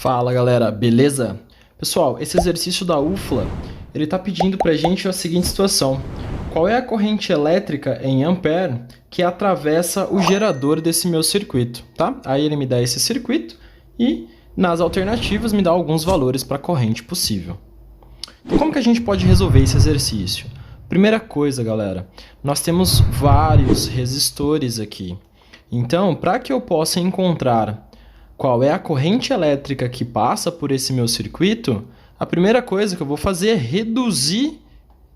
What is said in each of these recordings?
Fala galera, beleza? Pessoal, esse exercício da UFLA, ele está pedindo para a gente a seguinte situação. Qual é a corrente elétrica em ampere que atravessa o gerador desse meu circuito, tá? Aí ele me dá esse circuito e nas alternativas me dá alguns valores para a corrente possível. Então, como que a gente pode resolver esse exercício? Primeira coisa, galera, nós temos vários resistores aqui. Então, para que eu possa encontrar qual é a corrente elétrica que passa por esse meu circuito, a primeira coisa que eu vou fazer é reduzir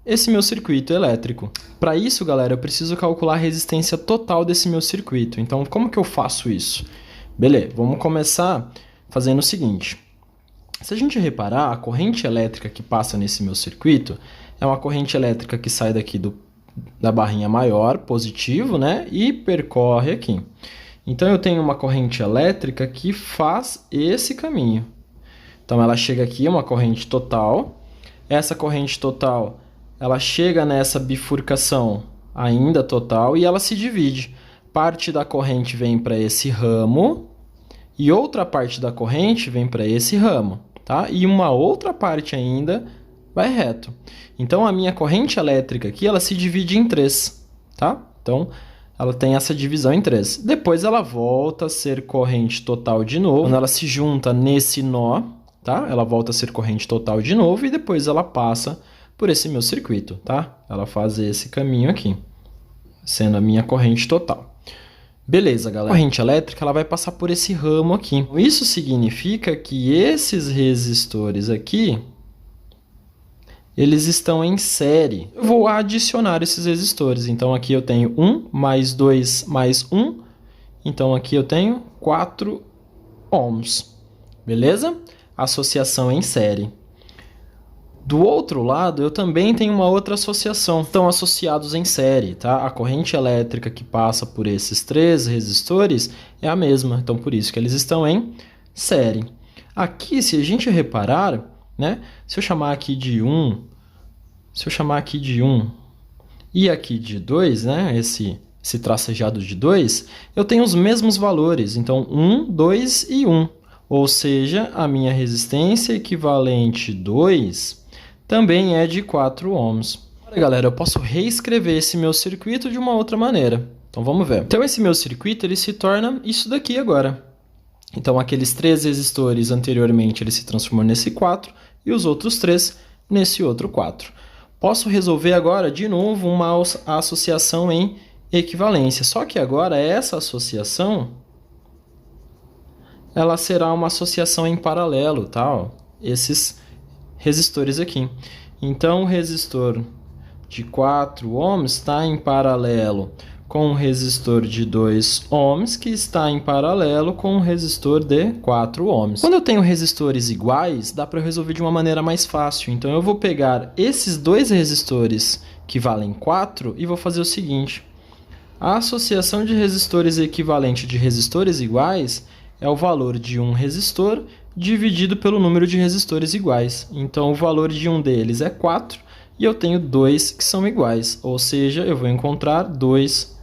esse meu circuito elétrico. Para isso, galera, eu preciso calcular a resistência total desse meu circuito. Então, como que eu faço isso? Beleza, vamos começar fazendo o seguinte. Se a gente reparar, a corrente elétrica que passa nesse meu circuito é uma corrente elétrica que sai daqui da barrinha maior, positivo, né? E percorre aqui. Então, eu tenho uma corrente elétrica que faz esse caminho. Então, ela chega aqui, uma corrente total. Essa corrente total, ela chega nessa bifurcação ainda total e ela se divide. Parte da corrente vem para esse ramo e outra parte da corrente vem para esse ramo, tá? E uma outra parte ainda vai reto. Então, a minha corrente elétrica aqui, ela se divide em três, tá? Então, ela tem essa divisão em três. Depois ela volta a ser corrente total de novo. Quando ela se junta nesse nó, tá? Ela volta a ser corrente total de novo e depois ela passa por esse meu circuito, tá? Ela faz esse caminho aqui, sendo a minha corrente total. Beleza, galera. A corrente elétrica ela vai passar por esse ramo aqui. Isso significa que esses resistores aqui, eles estão em série. Eu vou adicionar esses resistores. Então, aqui eu tenho 1 mais 2 mais 1. Então, aqui eu tenho 4 ohms. Beleza? Associação em série. Do outro lado, eu também tenho uma outra associação. Estão associados em série, tá? A corrente elétrica que passa por esses três resistores é a mesma. Então, por isso que eles estão em série. Aqui, se a gente reparar, né? Se eu chamar aqui de 1, e aqui de 2, né? Esse tracejado de 2, eu tenho os mesmos valores. Então, 1, 2 e 1. Ou seja, a minha resistência equivalente 2 também é de 4 ohms. Agora, galera, eu posso reescrever esse meu circuito de uma outra maneira. Então, vamos ver. Então, esse meu circuito ele se torna isso daqui agora. Então, aqueles 3 resistores anteriormente ele se transformou nesse 4 e os outros 3 nesse outro 4. Posso resolver agora, de novo, uma associação em equivalência. Só que agora essa associação ela será uma associação em paralelo, tá? Ó, esses resistores aqui. Então, o resistor de 4 ohms está em paralelo com o resistor de 2 ohms, que está em paralelo com o resistor de 4 ohms. Quando eu tenho resistores iguais, dá para resolver de uma maneira mais fácil. Então, eu vou pegar esses dois resistores que valem 4 e vou fazer o seguinte. A associação de resistores equivalente de resistores iguais é o valor de um resistor dividido pelo número de resistores iguais. Então, o valor de um deles é 4 e eu tenho 2 que são iguais. Ou seja, eu vou encontrar 2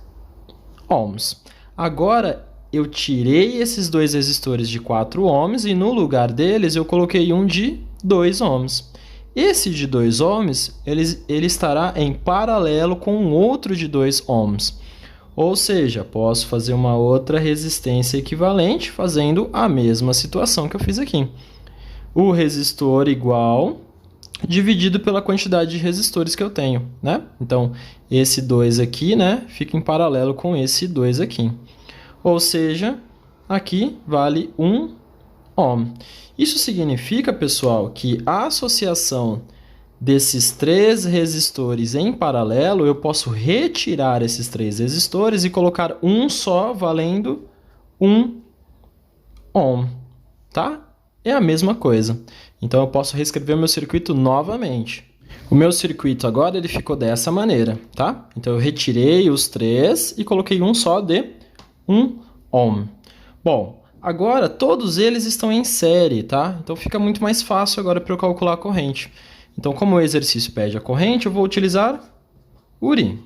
ohms. Agora, eu tirei esses dois resistores de 4 ohms e no lugar deles eu coloquei um de 2 ohms. Esse de 2 ohms, ele estará em paralelo com um outro de 2 ohms. Ou seja, posso fazer uma outra resistência equivalente fazendo a mesma situação que eu fiz aqui. O resistor igual dividido pela quantidade de resistores que eu tenho, né? Então, esse 2 aqui, né, fica em paralelo com esse 2 aqui. Ou seja, aqui vale 1 ohm. Isso significa, pessoal, que a associação desses 3 resistores em paralelo, eu posso retirar esses 3 resistores e colocar um só valendo 1 ohm, tá? É a mesma coisa. Então, eu posso reescrever o meu circuito novamente. O meu circuito agora ele ficou dessa maneira, tá? Então, eu retirei os 3 e coloquei um só de 1 ohm. Bom, agora todos eles estão em série, tá? Então, fica muito mais fácil agora para eu calcular a corrente. Então, como o exercício pede a corrente, eu vou utilizar URI,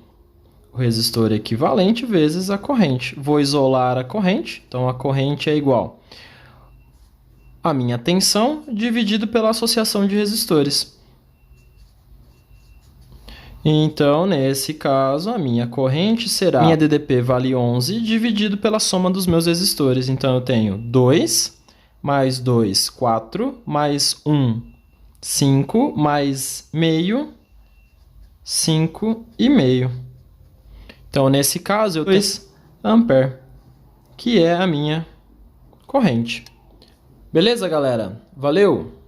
o resistor equivalente vezes a corrente. Vou isolar a corrente, então a corrente é igual a minha tensão dividido pela associação de resistores. Então, nesse caso, a minha corrente será... Minha DDP vale 11 dividido pela soma dos meus resistores. Então, eu tenho 2, mais 2, 4, mais 1, 5, mais meio, 5,5. Então, nesse caso, eu tenho 2 ampere, que é a minha corrente. Beleza, galera? Valeu!